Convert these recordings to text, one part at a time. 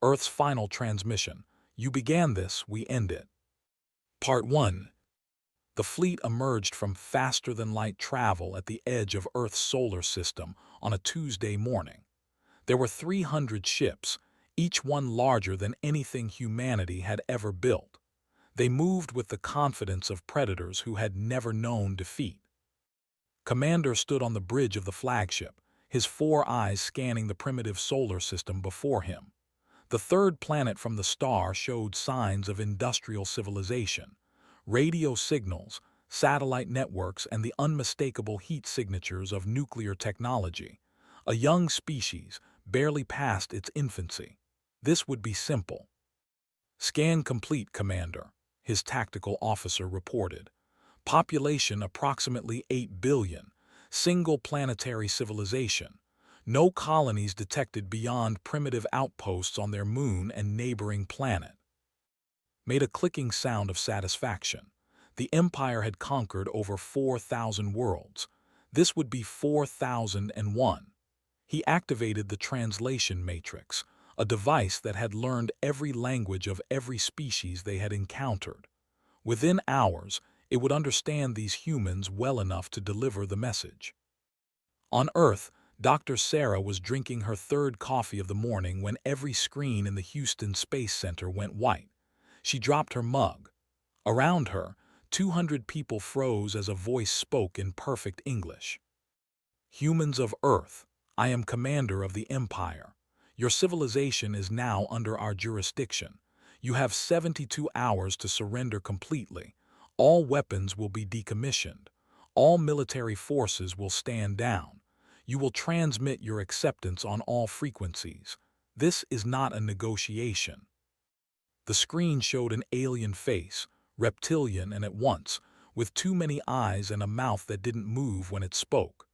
Earth's final transmission. You began this, we end it. Part 1. The fleet emerged from faster-than-light travel at the edge of Earth's solar system on a Tuesday morning. There were 300 ships, each one larger than anything humanity had ever built. They moved with the confidence of predators who had never known defeat. Commander stood on the bridge of the flagship, his 4 eyes scanning the primitive solar system before him. The third planet from the star showed signs of industrial civilization. Radio signals, satellite networks, and the unmistakable heat signatures of nuclear technology. A young species, barely past its infancy. This would be simple. Scan complete, Commander, his tactical officer reported. Population approximately 8 billion. Single planetary civilization. No colonies detected beyond primitive outposts on their moon and neighboring planet. Made a clicking sound of satisfaction. The Empire had conquered over 4,000 worlds. This would be 4,001. He activated the translation matrix, a device that had learned every language of every species they had encountered. Within hours, it would understand these humans well enough to deliver the message. On Earth, Dr. Sarah was drinking her third coffee of the morning when every screen in the Houston Space Center went white. She dropped her mug. Around her, 200 people froze as a voice spoke in perfect English. Humans of Earth, I am commander of the Empire. Your civilization is now under our jurisdiction. You have 72 hours to surrender completely. All weapons will be decommissioned. All military forces will stand down. You will transmit your acceptance on all frequencies. This is not a negotiation. The screen showed an alien face, reptilian and at once, with too many eyes and a mouth that didn't move when it spoke.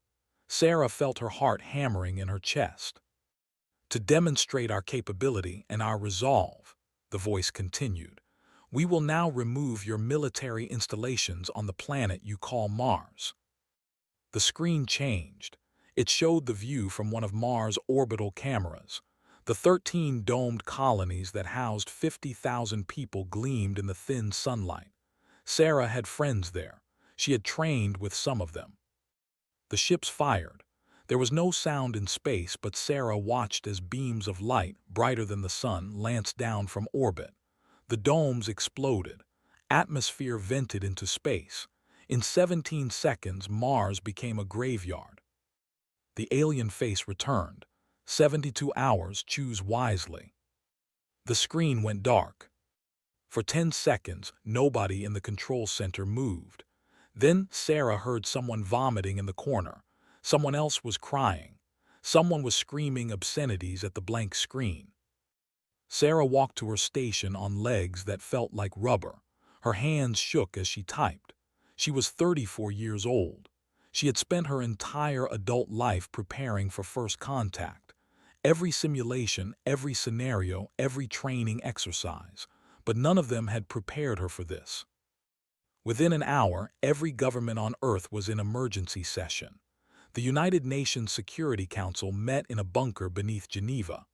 Sarah felt her heart hammering in her chest. To demonstrate our capability and our resolve, the voice continued, we will now remove your military installations on the planet you call Mars. The screen changed. It showed the view from one of Mars' orbital cameras. The 13 domed colonies that housed 50,000 people gleamed in the thin sunlight. Sarah had friends there. She had trained with some of them. The ships fired. There was no sound in space, but Sarah watched as beams of light, brighter than the sun, lanced down from orbit. The domes exploded. Atmosphere vented into space. In 17 seconds, Mars became a graveyard. The alien face returned. 72 hours, choose wisely. The screen went dark. For 10 seconds, nobody in the control center moved. Then Sarah heard someone vomiting in the corner. Someone else was crying. Someone was screaming obscenities at the blank screen. Sarah walked to her station on legs that felt like rubber. Her hands shook as she typed. She was 34 years old. She had spent her entire adult life preparing for first contact. Every simulation, every scenario, every training exercise. But none of them had prepared her for this. Within an hour, every government on Earth was in emergency session. The United Nations Security Council met in a bunker beneath Geneva.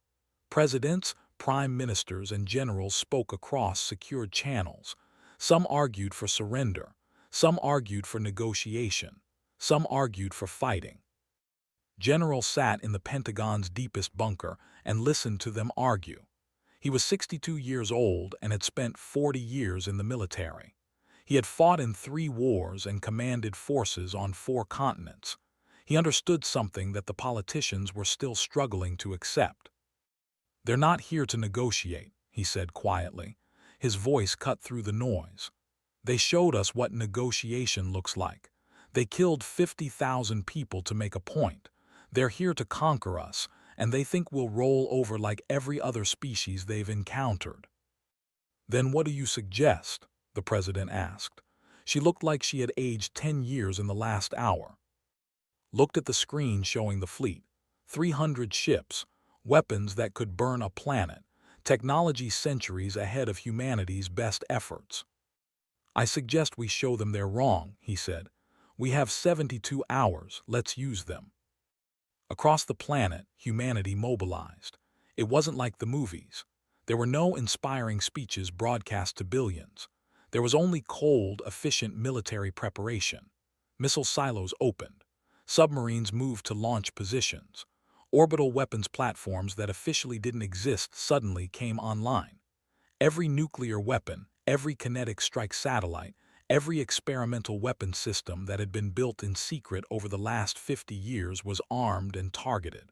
Presidents, prime ministers, and generals spoke across secured channels. Some argued for surrender. Some argued for negotiation. Some argued for fighting. General sat in the Pentagon's deepest bunker and listened to them argue. He was 62 years old and had spent 40 years in the military. He had fought in 3 wars and commanded forces on 4 continents. He understood something that the politicians were still struggling to accept. They're not here to negotiate, he said quietly. His voice cut through the noise. They showed us what negotiation looks like. They killed 50,000 people to make a point. They're here to conquer us, and they think we'll roll over like every other species they've encountered. Then what do you suggest? The president asked. She looked like she had aged 10 years in the last hour. Looked at the screen showing the fleet. 300 ships, weapons that could burn a planet, technology centuries ahead of humanity's best efforts. I suggest we show them they're wrong, he said. We have 72 hours, let's use them. Across the planet, humanity mobilized. It wasn't like the movies. There were no inspiring speeches broadcast to billions. There was only cold, efficient military preparation. Missile silos opened. Submarines moved to launch positions. Orbital weapons platforms that officially didn't exist suddenly came online. Every nuclear weapon, every kinetic strike satellite, every experimental weapon system that had been built in secret over the last 50 years was armed and targeted.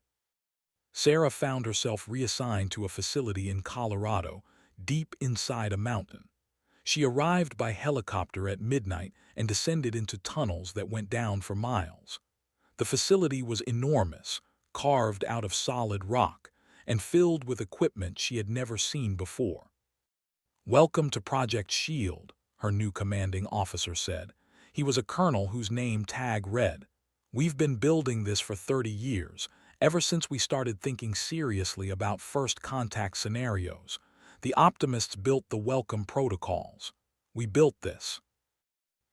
Sarah found herself reassigned to a facility in Colorado, deep inside a mountain. She arrived by helicopter at midnight and descended into tunnels that went down for miles. The facility was enormous, carved out of solid rock, and filled with equipment she had never seen before. "Welcome to Project Shield," her new commanding officer said. He was a colonel whose name tag read, "We've been building this for 30 years, ever since we started thinking seriously about first contact scenarios. The optimists built the welcome protocols. We built this."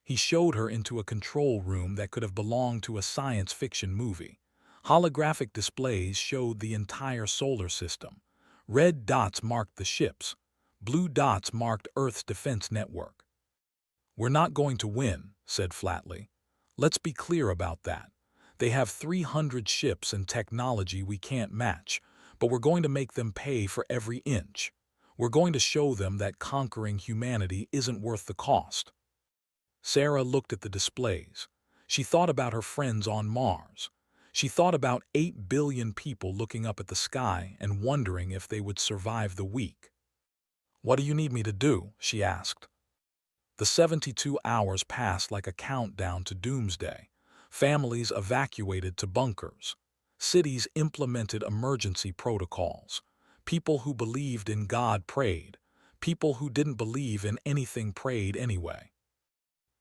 He showed her into a control room that could have belonged to a science fiction movie. Holographic displays showed the entire solar system. Red dots marked the ships. Blue dots marked Earth's defense network. "We're not going to win," said flatly. "Let's be clear about that. They have 300 ships and technology we can't match, but we're going to make them pay for every inch. We're going to show them that conquering humanity isn't worth the cost." Sarah looked at the displays. She thought about her friends on Mars. She thought about 8 billion people looking up at the sky and wondering if they would survive the week. "What do you need me to do?" she asked. The 72 hours passed like a countdown to doomsday. Families evacuated to bunkers. Cities implemented emergency protocols. People who believed in God prayed. People who didn't believe in anything prayed anyway.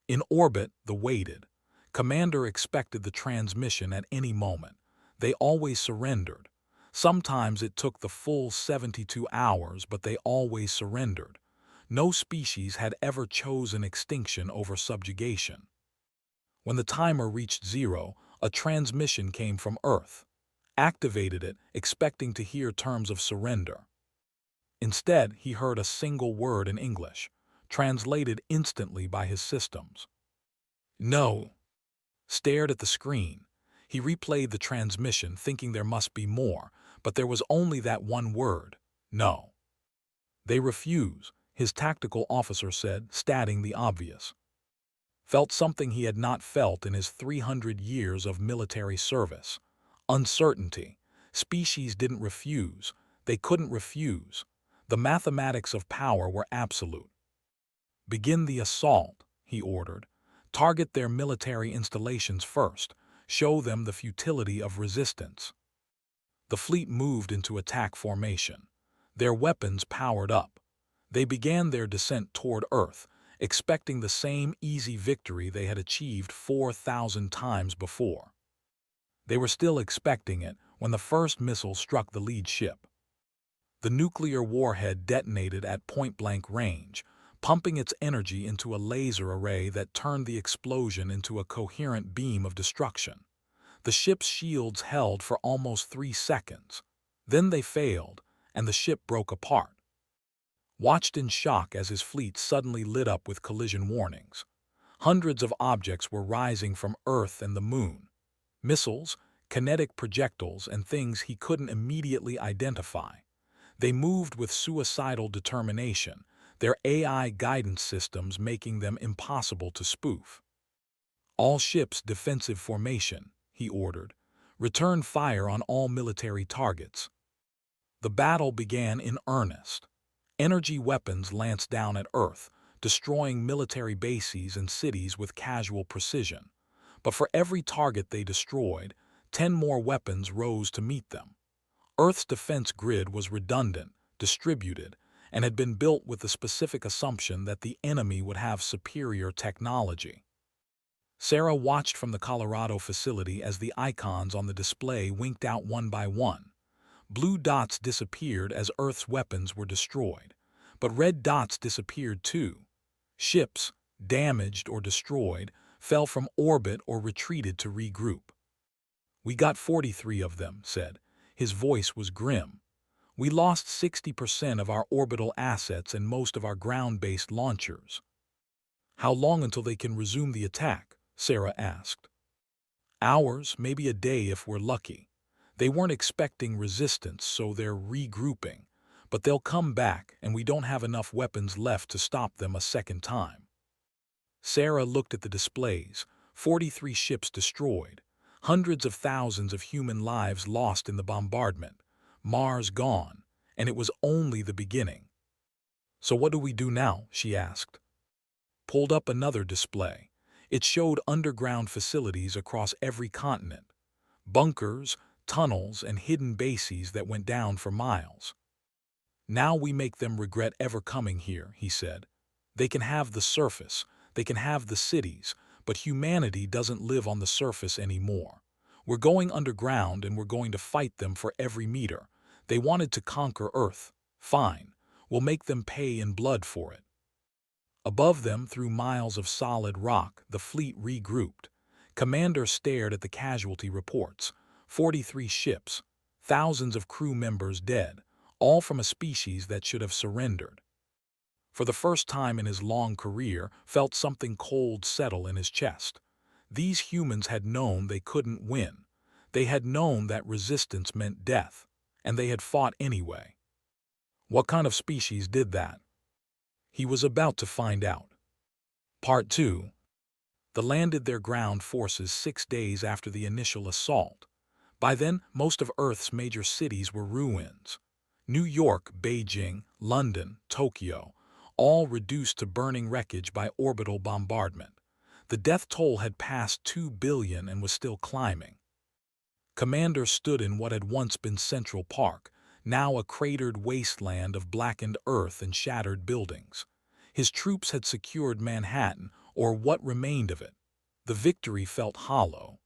In orbit, the waited. Commander expected the transmission at any moment. They always surrendered. Sometimes it took the full 72 hours, but they always surrendered. No species had ever chosen extinction over subjugation. When the timer reached 0, a transmission came from Earth. Activated it, expecting to hear terms of surrender. Instead, he heard a single word in English, translated instantly by his systems. "No." Stared at the screen. He replayed the transmission, thinking there must be more, but there was only that one word, "No." "They refuse," his tactical officer said, stating the obvious. Felt something he had not felt in his 300 years of military service. Uncertainty. Species didn't refuse. They couldn't refuse. The mathematics of power were absolute. "Begin the assault," he ordered. "Target their military installations first. Show them the futility of resistance." The fleet moved into attack formation. Their weapons powered up. They began their descent toward Earth, expecting the same easy victory they had achieved 4,000 times before. They were still expecting it when the first missile struck the lead ship. The nuclear warhead detonated at point-blank range, pumping its energy into a laser array that turned the explosion into a coherent beam of destruction. The ship's shields held for almost 3 seconds. Then they failed, and the ship broke apart. Watched in shock as his fleet suddenly lit up with collision warnings. Hundreds of objects were rising from Earth and the Moon. Missiles, kinetic projectiles, and things he couldn't immediately identify. They moved with suicidal determination, their AI guidance systems making them impossible to spoof. "All ships defensive formation," he ordered. "Return fire on all military targets." The battle began in earnest. Energy weapons lanced down at Earth, destroying military bases and cities with casual precision. But for every target they destroyed, 10 more weapons rose to meet them. Earth's defense grid was redundant, distributed, and had been built with the specific assumption that the enemy would have superior technology. Sarah watched from the Colorado facility as the icons on the display winked out one by one. Blue dots disappeared as Earth's weapons were destroyed, but red dots disappeared too. Ships, damaged or destroyed, fell from orbit or retreated to regroup. "We got 43 of them," said. His voice was grim. We lost 60% of our orbital assets and most of our ground-based launchers. How long until they can resume the attack? Sarah asked. Hours, maybe a day if we're lucky. They weren't expecting resistance, so they're regrouping. But they'll come back, and we don't have enough weapons left to stop them a second time. Sarah looked at the displays. 43 ships destroyed. Hundreds of thousands of human lives lost in the bombardment. Mars gone. And it was only the beginning. So what do we do now? She asked. Pulled up another display. It showed underground facilities across every continent. Bunkers, tunnels, and hidden bases that went down for miles. Now we make them regret ever coming here, he said. They can have the surface, they can have the cities, but humanity doesn't live on the surface anymore. We're going underground and we're going to fight them for every meter. They wanted to conquer Earth. Fine, we'll make them pay in blood for it. Above them, through miles of solid rock, the fleet regrouped. Commander stared at the casualty reports. 43 ships, thousands of crew members dead, all from a species that should have surrendered. For the first time in his long career, felt something cold settle in his chest. These humans had known they couldn't win. They had known that resistance meant death, and they had fought anyway. What kind of species did that? He was about to find out. Part 2. They landed their ground forces 6 days after the initial assault. By then, most of Earth's major cities were ruins. New York, Beijing, London, Tokyo, all reduced to burning wreckage by orbital bombardment. The death toll had passed 2 billion and was still climbing. Commander stood in what had once been Central Park, now a cratered wasteland of blackened earth and shattered buildings. His troops had secured Manhattan, or what remained of it. The victory felt hollow.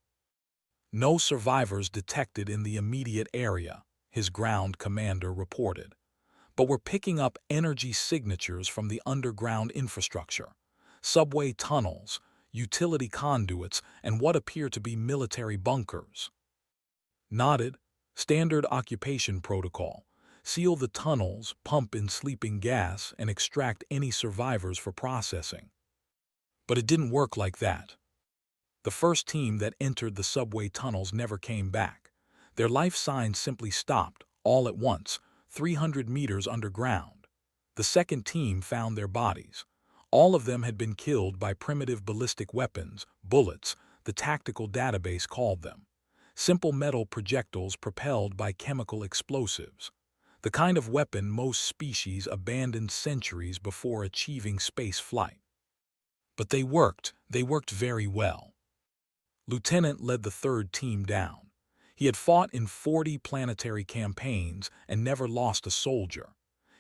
No survivors detected in the immediate area, his ground commander reported. But we're picking up energy signatures from the underground infrastructure. Subway tunnels, utility conduits, and what appear to be military bunkers. Nodded. Standard occupation protocol. Seal the tunnels, pump in sleeping gas, and extract any survivors for processing. But it didn't work like that. The first team that entered the subway tunnels never came back. Their life signs simply stopped, all at once, 300 meters underground. The second team found their bodies. All of them had been killed by primitive ballistic weapons, bullets, the tactical database called them. Simple metal projectiles propelled by chemical explosives. The kind of weapon most species abandoned centuries before achieving space flight. But they worked very well. Lieutenant led the third team down. He had fought in 40 planetary campaigns and never lost a soldier.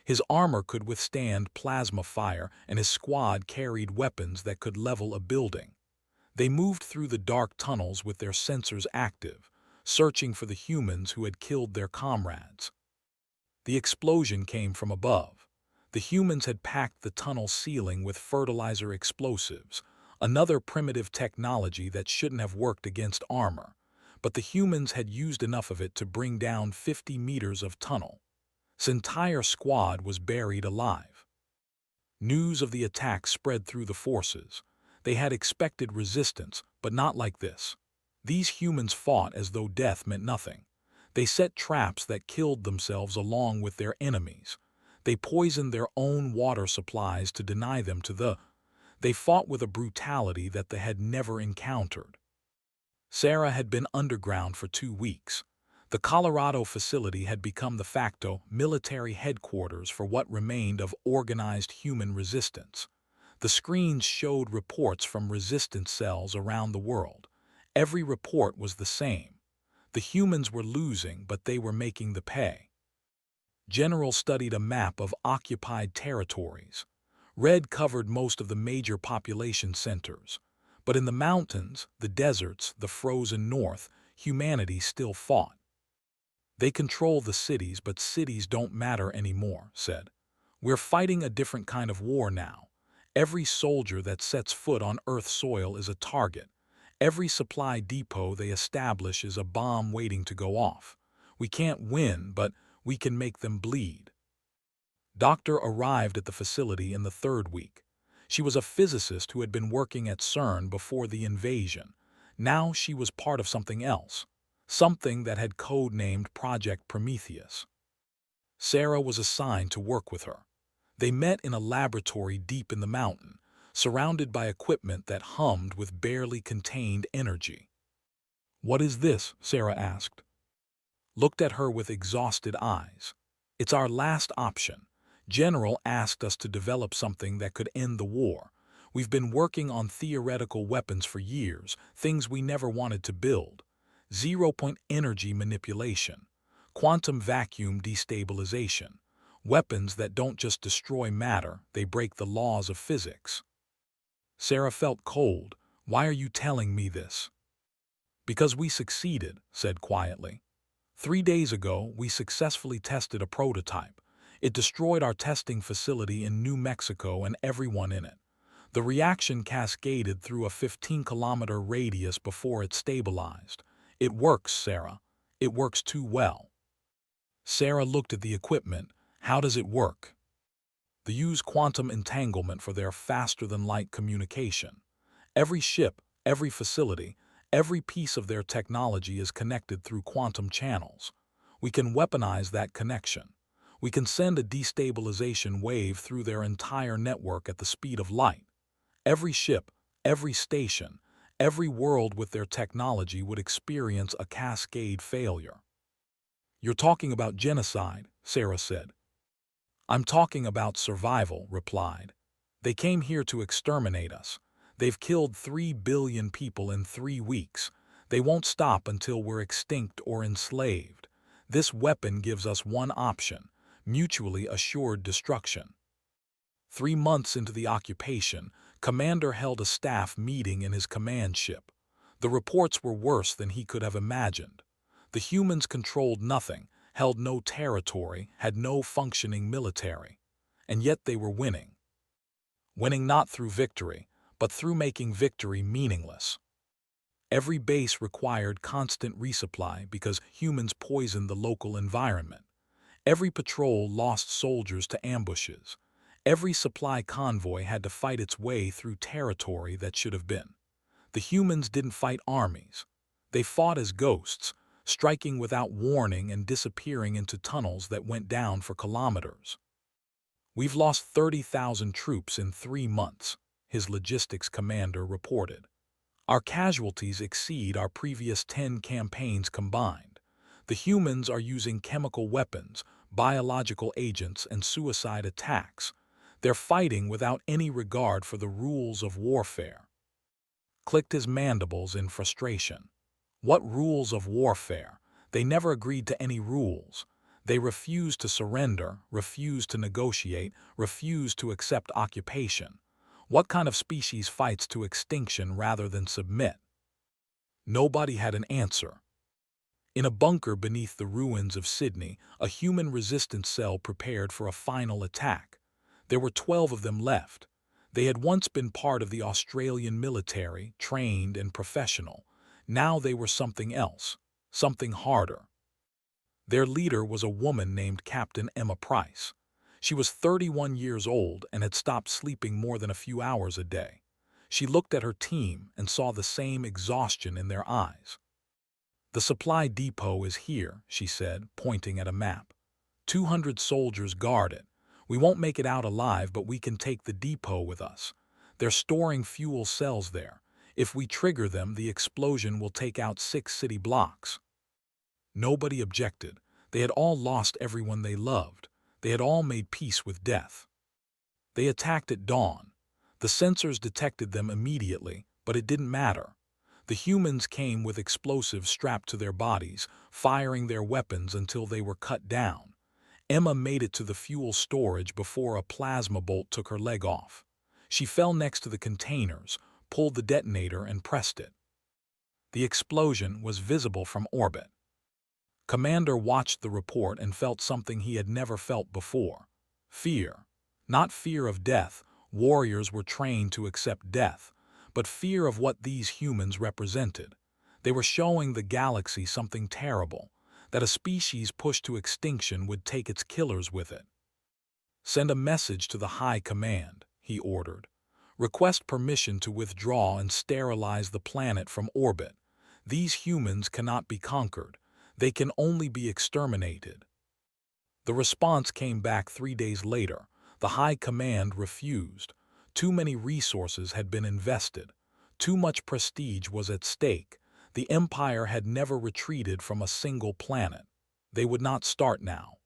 His armor could withstand plasma fire, and his squad carried weapons that could level a building. They moved through the dark tunnels with their sensors active, searching for the humans who had killed their comrades. The explosion came from above. The humans had packed the tunnel ceiling with fertilizer explosives, another primitive technology that shouldn't have worked against armor. But the humans had used enough of it to bring down 50 meters of tunnel. His entire squad was buried alive. News of the attack spread through the forces. They had expected resistance, but not like this. These humans fought as though death meant nothing. They set traps that killed themselves along with their enemies. They poisoned their own water supplies to deny them to the... They fought with a brutality that they had never encountered. Sarah had been underground for 2 weeks. The Colorado facility had become de facto military headquarters for what remained of organized human resistance. The screens showed reports from resistance cells around the world. Every report was the same. The humans were losing, but they were making the pay. General studied a map of occupied territories. Red covered most of the major population centers. But in the mountains, the deserts, the frozen north, humanity still fought. They control the cities, but cities don't matter anymore, said. We're fighting a different kind of war now. Every soldier that sets foot on Earth's soil is a target. Every supply depot they establish is a bomb waiting to go off. We can't win, but We can make them bleed. Doctor arrived at the facility in the third week. She was a physicist who had been working at CERN before the invasion. Now she was part of something else, something that had code-named Project Prometheus. Sarah was assigned to work with her. They met in a laboratory deep in the mountain, surrounded by equipment that hummed with barely contained energy. "What is this?" Sarah asked. Looked at her with exhausted eyes. "It's our last option. General asked us to develop something that could end the war. We've been working on theoretical weapons for years, things we never wanted to build. Zero-point energy manipulation, quantum vacuum destabilization, weapons that don't just destroy matter, they break the laws of physics." Sarah felt cold. "Why are you telling me this?" "Because we succeeded," said quietly. 3 days ago, we successfully tested a prototype. It destroyed our testing facility in New Mexico and everyone in it. The reaction cascaded through a 15-kilometer radius before it stabilized. It works, Sarah. It works too well. Sarah looked at the equipment. "How does it work?" They use quantum entanglement for their faster-than-light communication. Every ship, every facility, every piece of their technology is connected through quantum channels. We can weaponize that connection. We can send a destabilization wave through their entire network at the speed of light. Every ship, every station, every world with their technology would experience a cascade failure. "You're talking about genocide," Sarah said. "I'm talking about survival," replied. "They came here to exterminate us. They've killed 3 billion people in 3 weeks. They won't stop until we're extinct or enslaved. This weapon gives us one option: mutually assured destruction." 3 months into the occupation, Commander held a staff meeting in his command ship. The reports were worse than he could have imagined. The humans controlled nothing, held no territory, had no functioning military. And yet they were winning. Winning not through victory, but through making victory meaningless. Every base required constant resupply because humans poisoned the local environment. Every patrol lost soldiers to ambushes. Every supply convoy had to fight its way through territory that should have been. The humans didn't fight armies. They fought as ghosts, striking without warning and disappearing into tunnels that went down for kilometers. "We've lost 30,000 troops in 3 months, his logistics commander reported. "Our casualties exceed our previous 10 campaigns combined. The humans are using chemical weapons, biological agents, and suicide attacks. They're fighting without any regard for the rules of warfare." Clicked his mandibles in frustration. What rules of warfare? They never agreed to any rules. They refused to surrender, refused to negotiate, refused to accept occupation. What kind of species fights to extinction rather than submit? Nobody had an answer. In a bunker beneath the ruins of Sydney, a human resistance cell prepared for a final attack. There were 12 of them left. They had once been part of the Australian military, trained and professional. Now they were something else, something harder. Their leader was a woman named Captain Emma Price. She was 31 years old and had stopped sleeping more than a few hours a day. She looked at her team and saw the same exhaustion in their eyes. "The supply depot is here," she said, pointing at a map. 200 soldiers guard it. We won't make it out alive, but we can take the depot with us. They're storing fuel cells there. If we trigger them, the explosion will take out 6 city blocks." Nobody objected. They had all lost everyone they loved. They had all made peace with death. They attacked at dawn. The sensors detected them immediately, but it didn't matter. The humans came with explosives strapped to their bodies, firing their weapons until they were cut down. Emma made it to the fuel storage before a plasma bolt took her leg off. She fell next to the containers, pulled the detonator and pressed it. The explosion was visible from orbit. Commander watched the report and felt something he had never felt before. Fear. Not fear of death. Warriors were trained to accept death, but fear of what these humans represented. They were showing the galaxy something terrible. that a species pushed to extinction would take its killers with it. "Send a message to the High Command," he ordered. "Request permission to withdraw and sterilize the planet from orbit. These humans cannot be conquered. They can only be exterminated." The response came back 3 days later. The High Command refused. Too many resources had been invested. Too much prestige was at stake. The Empire had never retreated from a single planet. They would not start now.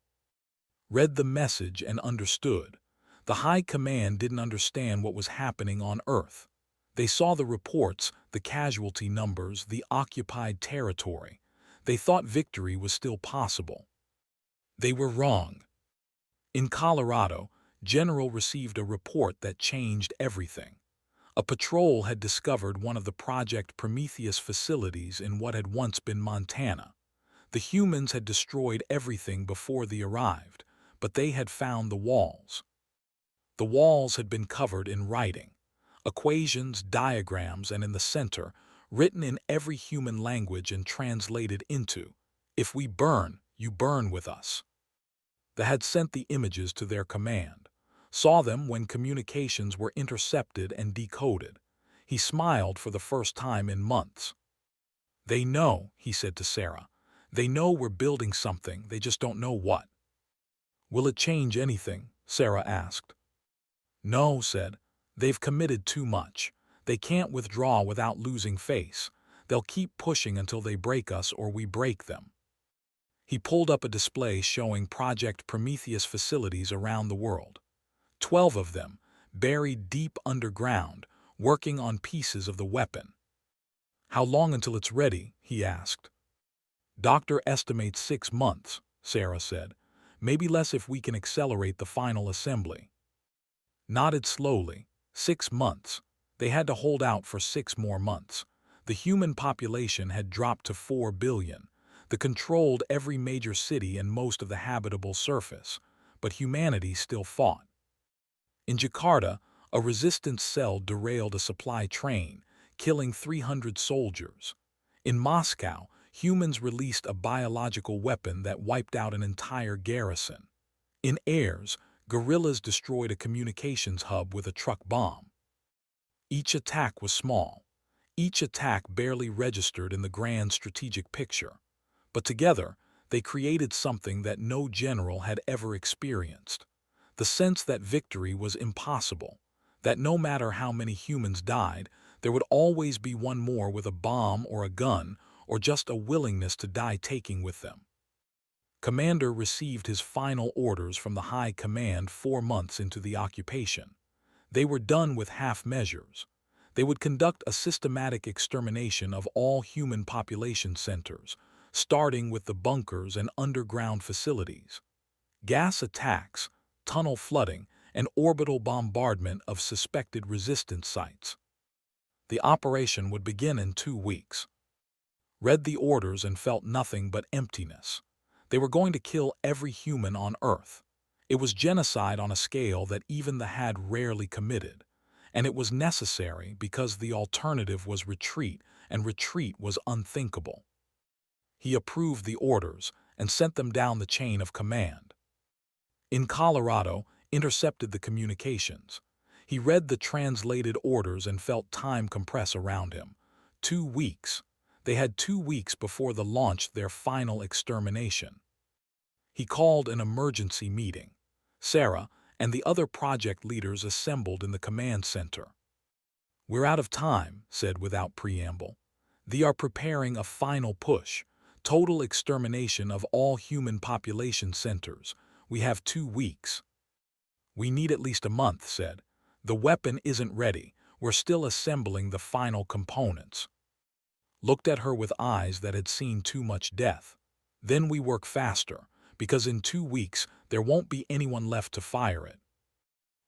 Read the message and understood. The High Command didn't understand what was happening on Earth. They saw the reports, the casualty numbers, the occupied territory. They thought victory was still possible. They were wrong. In Colorado, General received a report that changed everything. A patrol had discovered one of the Project Prometheus facilities in what had once been Montana. The humans had destroyed everything before they arrived, but they had found the walls. The walls had been covered in writing, equations, diagrams, and in the center, written in every human language and translated into, "If we burn, you burn with us." They had sent the images to their command, saw them when communications were intercepted and decoded. He smiled for the first time in months. "They know," he said to Sarah. "They know we're building something, they just don't know what." "Will it change anything?" Sarah asked. "No," said. "They've committed too much. They can't withdraw without losing face. They'll keep pushing until they break us or we break them." He pulled up a display showing Project Prometheus facilities around the world. 12 of them, buried deep underground, working on pieces of the weapon. "How long until it's ready?" he asked. "Doctor estimates 6 months," Sarah said. "Maybe less if we can accelerate the final assembly." Nodded slowly. 6 months. They had to hold out for 6 more months. The human population had dropped to 4 billion. They controlled every major city and most of the habitable surface, but humanity still fought. In Jakarta, a resistance cell derailed a supply train, killing 300 soldiers. In Moscow, humans released a biological weapon that wiped out an entire garrison. In Ayers, guerrillas destroyed a communications hub with a truck bomb. Each attack was small. Each attack barely registered in the grand strategic picture. But together, they created something that no general had ever experienced. The sense that victory was impossible, that no matter how many humans died, there would always be one more with a bomb or a gun, or just a willingness to die taking with them. Commander received his final orders from the High Command 4 months into the occupation. They were done with half measures. They would conduct a systematic extermination of all human population centers, starting with the bunkers and underground facilities. Gas attacks, tunnel flooding, and orbital bombardment of suspected resistance sites. The operation would begin in 2 weeks. Read the orders and felt nothing but emptiness. They were going to kill every human on Earth. It was genocide on a scale that even the had rarely committed. And it was necessary because the alternative was retreat, and retreat was unthinkable. He approved the orders and sent them down the chain of command. In Colorado, intercepted the communications. He read the translated orders and felt time compress around him. 2 weeks. They had 2 weeks before the launch their final extermination. He called an emergency meeting. Sarah and the other project leaders assembled in the command center. "We're out of time," said without preamble. "They are preparing a final push. Total extermination of all human population centers. We have 2 weeks. "We need at least a month," said. "The weapon isn't ready. We're still assembling the final components." Looked at her with eyes that had seen too much death. "Then we work faster, because in 2 weeks there won't be anyone left to fire it."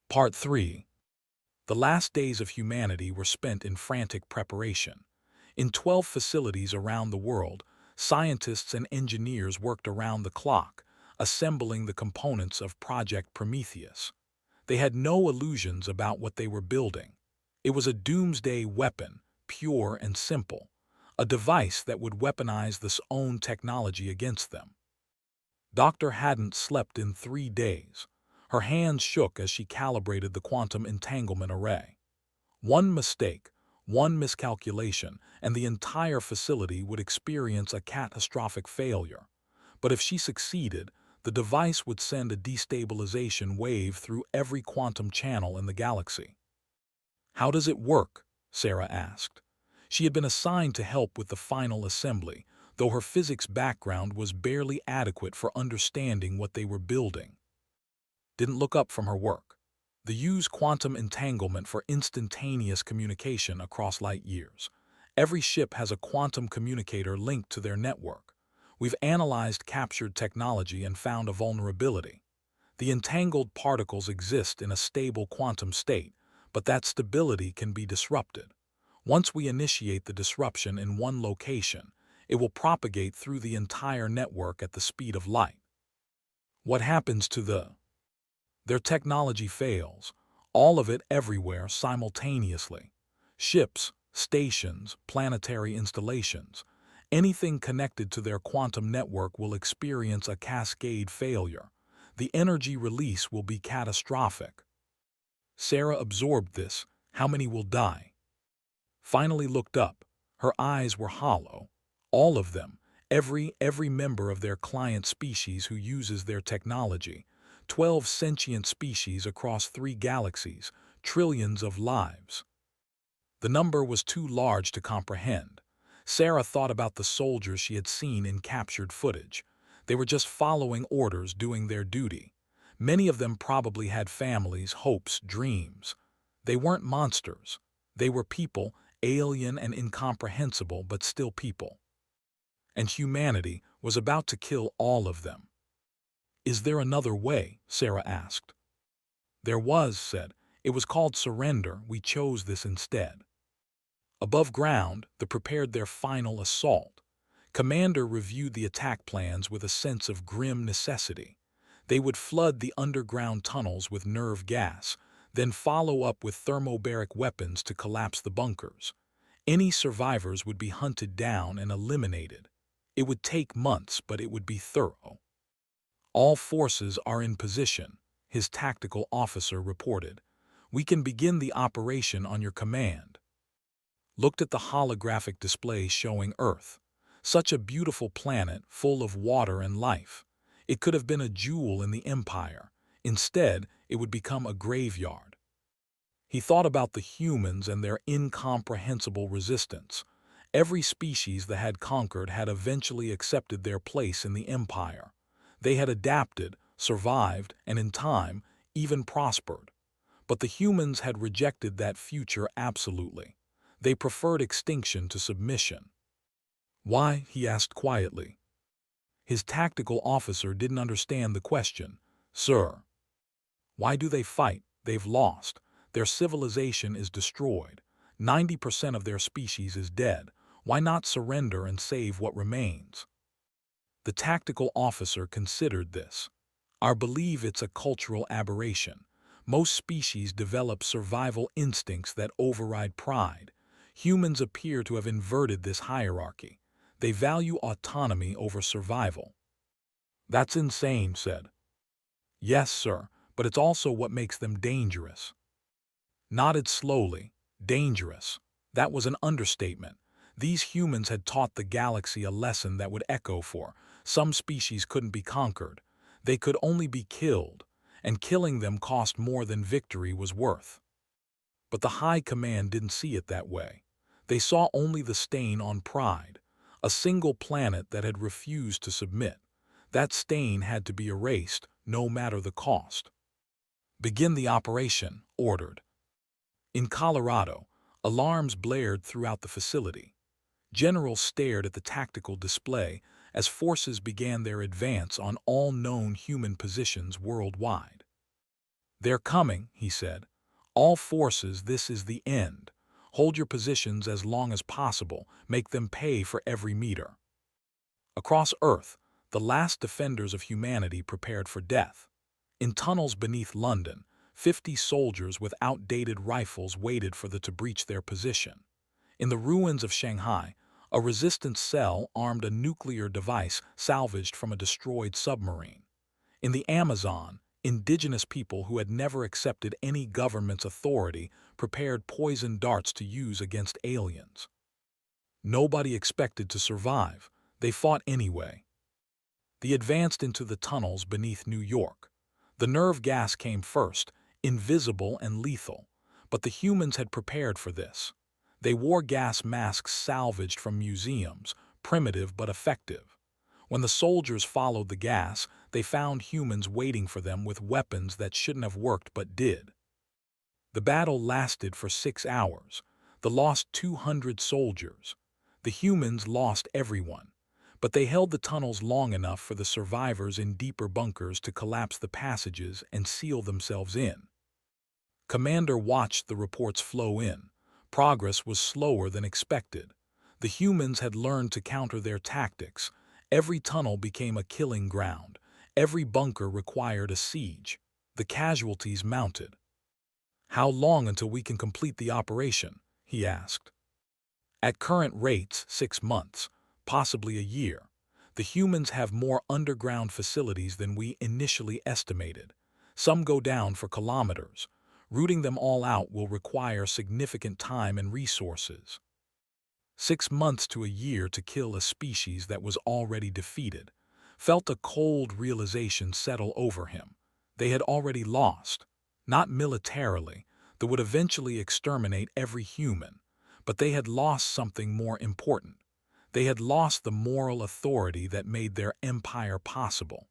Part 3. The last days of humanity were spent in frantic preparation. In 12 facilities around the world, scientists and engineers worked around the clock, assembling the components of Project Prometheus. They had no illusions about what they were building. It was a doomsday weapon, pure and simple. a device that would weaponize this own technology against them. Doctor hadn't slept in 3 days. Her hands shook as she calibrated the quantum entanglement array. One mistake, one miscalculation, and the entire facility would experience a catastrophic failure. But if she succeeded, the device would send a destabilization wave through every quantum channel in the galaxy. "How does it work?" Sarah asked. She had been assigned to help with the final assembly, though her physics background was barely adequate for understanding what they were building. Didn't look up from her work. They use quantum entanglement for instantaneous communication across light years. Every ship has a quantum communicator linked to their network. We've analyzed captured technology and found a vulnerability. The entangled particles exist in a stable quantum state, but that stability can be disrupted. Once we initiate the disruption in one location, it will propagate through the entire network at the speed of light. What happens to their technology fails, all of it everywhere simultaneously. Ships, stations, planetary installations, anything connected to their quantum network will experience a cascade failure. The energy release will be catastrophic. Sarah absorbed this. How many will die? Finally looked up. Her eyes were hollow. All of them, every member of their client species who uses their technology. 12 sentient species across 3 galaxies, trillions of lives. The number was too large to comprehend. Sarah thought about the soldiers she had seen in captured footage. They were just following orders, doing their duty. Many of them probably had families, hopes, dreams. They weren't monsters. They were people, alien and incomprehensible, but still people. And humanity was about to kill all of them. "Is there another way?" Sarah asked. "There was," said. "It was called surrender. We chose this instead." Above ground, they prepared their final assault. Commander reviewed the attack plans with a sense of grim necessity. They would flood the underground tunnels with nerve gas, then follow up with thermobaric weapons to collapse the bunkers. Any survivors would be hunted down and eliminated. It would take months, but it would be thorough. "All forces are in position," his tactical officer reported. "We can begin the operation on your command." Looked at the holographic display showing Earth. Such a beautiful planet full of water and life. It could have been a jewel in the empire. Instead, it would become a graveyard. He thought about the humans and their incomprehensible resistance. Every species that had conquered had eventually accepted their place in the empire. They had adapted, survived, and in time, even prospered. But the humans had rejected that future absolutely. They preferred extinction to submission. "Why?" he asked quietly. His tactical officer didn't understand the question. "Sir, why do they fight? They've lost. Their civilization is destroyed. 90% of their species is dead. Why not surrender and save what remains?" The tactical officer considered this. "I believe it's a cultural aberration. Most species develop survival instincts that override pride. Humans appear to have inverted this hierarchy. They value autonomy over survival." "That's insane," said. "Yes, sir, but it's also what makes them dangerous." Nodded slowly. Dangerous. That was an understatement. These humans had taught the galaxy a lesson that would echo for. Some species couldn't be conquered. They could only be killed, and killing them cost more than victory was worth. But the High Command didn't see it that way. They saw only the stain on pride, a single planet that had refused to submit. That stain had to be erased, no matter the cost. "Begin the operation," ordered. In Colorado, alarms blared throughout the facility. Generals stared at the tactical display as forces began their advance on all known human positions worldwide. "They're coming," he said. "All forces, this is the end. Hold your positions as long as possible. Make them pay for every meter." Across Earth, the last defenders of humanity prepared for death. In tunnels beneath London, 50 soldiers with outdated rifles waited for the to breach their position. In the ruins of Shanghai, A resistance cell armed a nuclear device salvaged from a destroyed submarine. In the Amazon, indigenous people who had never accepted any government's authority prepared poison darts to use against aliens. Nobody expected to survive. They fought anyway. They advanced into the tunnels beneath New York. The nerve gas came first, invisible and lethal, but the humans had prepared for this. They wore gas masks salvaged from museums, primitive but effective. When the soldiers followed the gas, they found humans waiting for them with weapons that shouldn't have worked but did. The battle lasted for 6 hours. They lost 200 soldiers. The humans lost everyone, but they held the tunnels long enough for the survivors in deeper bunkers to collapse the passages and seal themselves in. Commander watched the reports flow in. Progress was slower than expected. The humans had learned to counter their tactics. Every tunnel became a killing ground. Every bunker required a siege. The casualties mounted. "How long until we can complete the operation?" he asked. "At current rates, 6 months, possibly a year. The humans have more underground facilities than we initially estimated. Some go down for kilometers. Rooting them all out will require significant time and resources." 6 months to a year to kill a species that was already defeated. Felt a cold realization settle over him. They had already lost. Not militarily, they would eventually exterminate every human, but they had lost something more important. They had lost the moral authority that made their empire possible.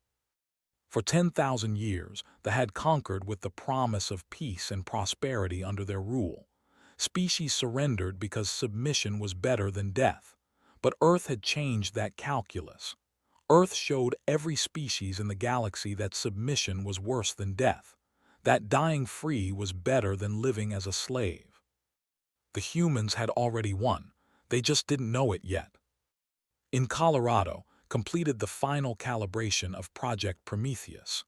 For 10,000 years, they had conquered with the promise of peace and prosperity under their rule. Species surrendered because submission was better than death. But Earth had changed that calculus. Earth showed every species in the galaxy that submission was worse than death, that dying free was better than living as a slave. The humans had already won. They just didn't know it yet. In Colorado, completed the final calibration of Project Prometheus.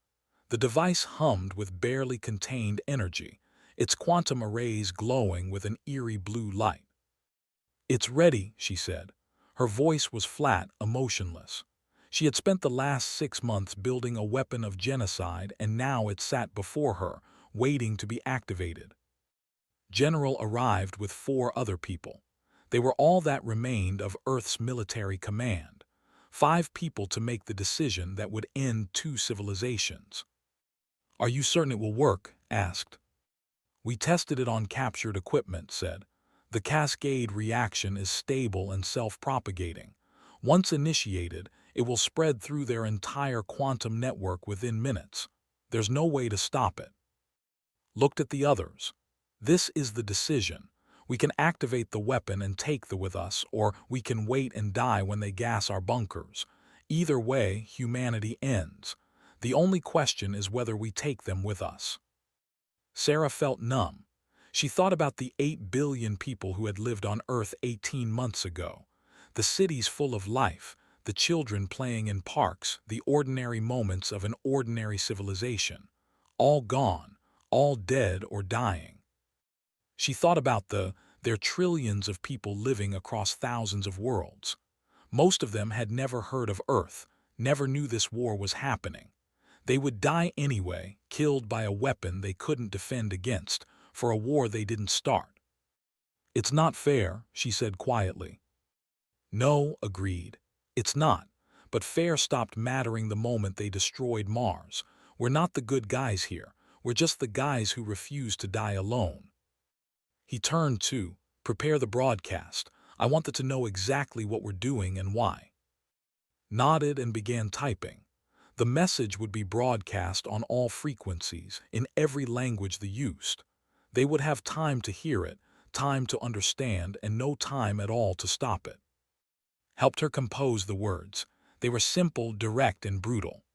The device hummed with barely contained energy, its quantum arrays glowing with an eerie blue light. "It's ready," she said. Her voice was flat, emotionless. She had spent the last 6 months building a weapon of genocide, and now it sat before her, waiting to be activated. General arrived with 4 other people. They were all that remained of Earth's military command. 5 people to make the decision that would end 2 civilizations. "Are you certain it will work?" asked. "We tested it on captured equipment," said. "The cascade reaction is stable and self-propagating. Once initiated, it will spread through their entire quantum network within minutes. There's no way to stop it." Looked at the others. "This is the decision. We can activate the weapon and take them with us, or we can wait and die when they gas our bunkers. Either way, humanity ends. The only question is whether we take them with us." Sarah felt numb. She thought about the 8 billion people who had lived on Earth 18 months ago. The cities full of life, the children playing in parks, the ordinary moments of an ordinary civilization. All gone, all dead or dying. She thought about their trillions of people living across thousands of worlds. Most of them had never heard of Earth, never knew this war was happening. They would die anyway, killed by a weapon they couldn't defend against, for a war they didn't start. "It's not fair," she said quietly. "No," agreed. "It's not. But fair stopped mattering the moment they destroyed Mars. We're not the good guys here. We're just the guys who refuse to die alone." He turned to, "Prepare the broadcast. I wanted to know exactly what we're doing and why." Nodded and began typing. The message would be broadcast on all frequencies, in every language they used. They would have time to hear it, time to understand, and no time at all to stop it. Helped her compose the words. They were simple, direct, and brutal.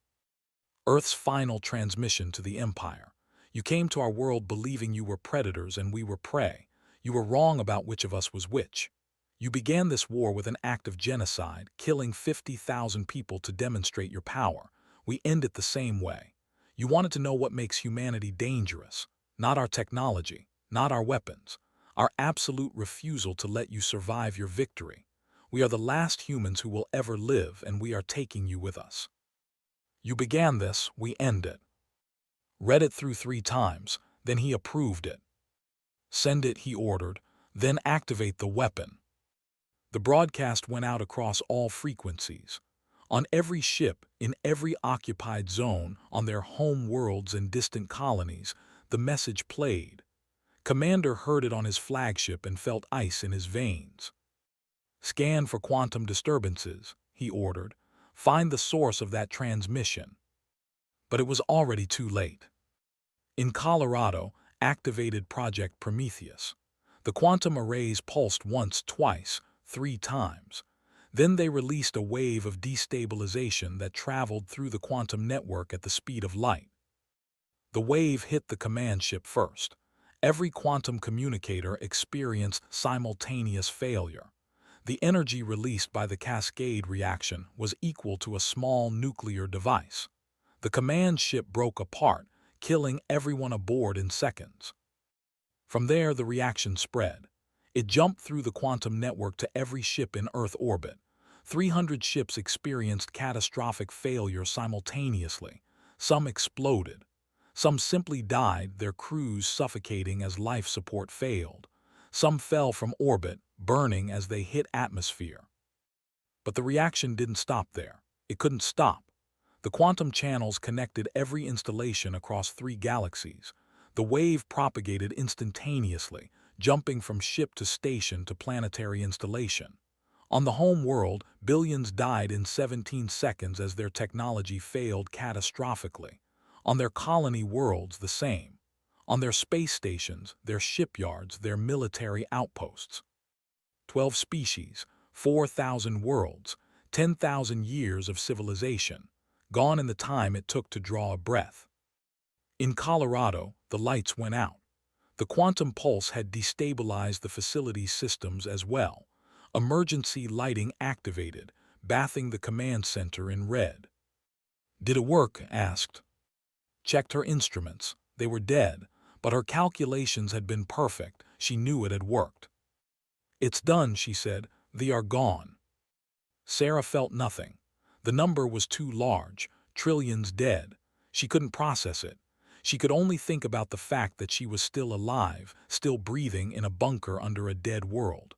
"Earth's final transmission to the Empire. You came to our world believing you were predators and we were prey. You were wrong about which of us was which. You began this war with an act of genocide, killing 50,000 people to demonstrate your power. We end it the same way. You wanted to know what makes humanity dangerous. Not our technology, not our weapons. Our absolute refusal to let you survive your victory. We are the last humans who will ever live, and we are taking you with us. You began this, we end it. Read it through 3 times, then he approved it. Send it, he ordered, then activate the weapon. The broadcast went out across all frequencies. On every ship, in every occupied zone, on their home worlds and distant colonies, the message played. Commander heard it on his flagship and felt ice in his veins. Scan for quantum disturbances, he ordered. Find the source of that transmission. But it was already too late. In Colorado, activated Project Prometheus. The quantum arrays pulsed once, twice, 3 times. Then they released a wave of destabilization that traveled through the quantum network at the speed of light. The wave hit the command ship first. Every quantum communicator experienced simultaneous failure. The energy released by the cascade reaction was equal to a small nuclear device. The command ship broke apart, killing everyone aboard in seconds. From there, the reaction spread. It jumped through the quantum network to every ship in Earth orbit. 300 ships experienced catastrophic failure simultaneously. Some exploded. Some simply died, their crews suffocating as life support failed. Some fell from orbit, burning as they hit atmosphere. But the reaction didn't stop there. It couldn't stop. The quantum channels connected every installation across 3 galaxies. The wave propagated instantaneously, jumping from ship to station to planetary installation. On the home world, billions died in 17 seconds as their technology failed catastrophically. On their colony worlds, the same. On their space stations, their shipyards, their military outposts. 12 species, 4,000 worlds, 10,000 years of civilization, gone in the time it took to draw a breath. In Colorado, the lights went out. The quantum pulse had destabilized the facility's systems as well. Emergency lighting activated, bathing the command center in red. Did it work? Asked. Checked her instruments. They were dead, but her calculations had been perfect. She knew it had worked. It's done, she said. They are gone. Sarah felt nothing. The number was too large, trillions dead. She couldn't process it. She could only think about the fact that she was still alive, still breathing in a bunker under a dead world.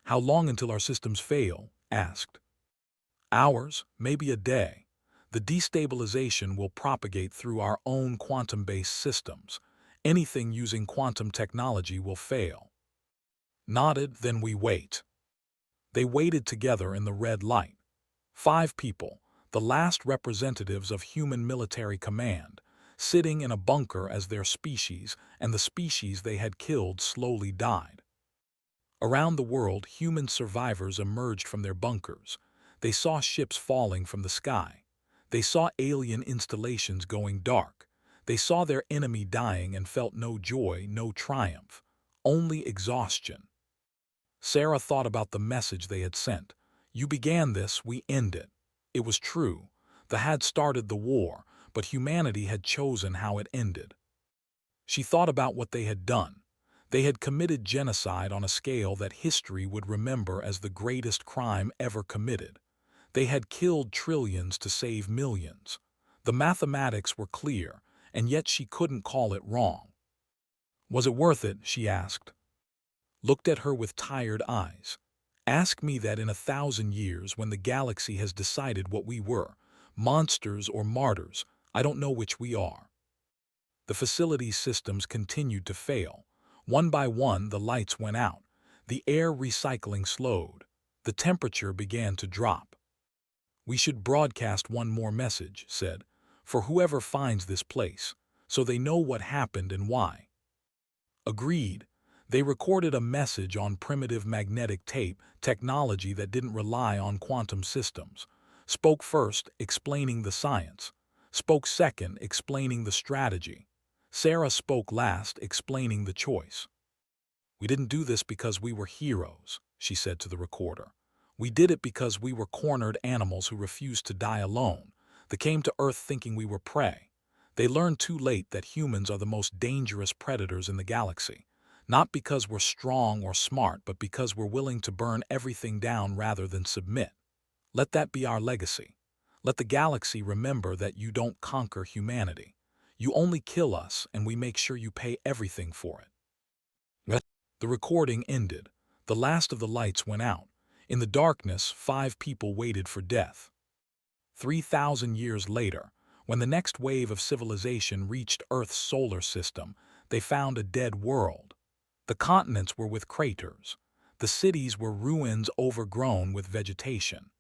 How long until our systems fail? Asked. Hours, maybe a day. The destabilization will propagate through our own quantum-based systems. Anything using quantum technology will fail. Nodded, then we wait. They waited together in the red light. 5 people, the last representatives of human military command, sitting in a bunker as their species and the species they had killed slowly died. Around the world, human survivors emerged from their bunkers. They saw ships falling from the sky. They saw alien installations going dark. They saw their enemy dying and felt no joy, no triumph, only exhaustion. Sarah thought about the message they had sent. You began this, we end it. It was true. The had started the war, but humanity had chosen how it ended. She thought about what they had done. They had committed genocide on a scale that history would remember as the greatest crime ever committed. They had killed trillions to save millions. The mathematics were clear, and yet she couldn't call it wrong. Was it worth it? She asked. Looked at her with tired eyes. Ask me that in 1,000 years when the galaxy has decided what we were, monsters or martyrs, I don't know which we are. The facility's systems continued to fail. One by one, the lights went out. The air recycling slowed. The temperature began to drop. We should broadcast one more message, said, for whoever finds this place, so they know what happened and why. Agreed. They recorded a message on primitive magnetic tape, technology that didn't rely on quantum systems. Spoke first, explaining the science. Spoke second, explaining the strategy. Sarah spoke last, explaining the choice. We didn't do this because we were heroes, she said to the recorder. We did it because we were cornered animals who refused to die alone. They came to Earth thinking we were prey. They learned too late that humans are the most dangerous predators in the galaxy. Not because we're strong or smart, but because we're willing to burn everything down rather than submit. Let that be our legacy. Let the galaxy remember that you don't conquer humanity. You only kill us, and we make sure you pay everything for it. The recording ended. The last of the lights went out. In the darkness, 5 people waited for death. 3,000 years later, when the next wave of civilization reached Earth's solar system, they found a dead world. The continents were with craters. The cities were ruins overgrown with vegetation.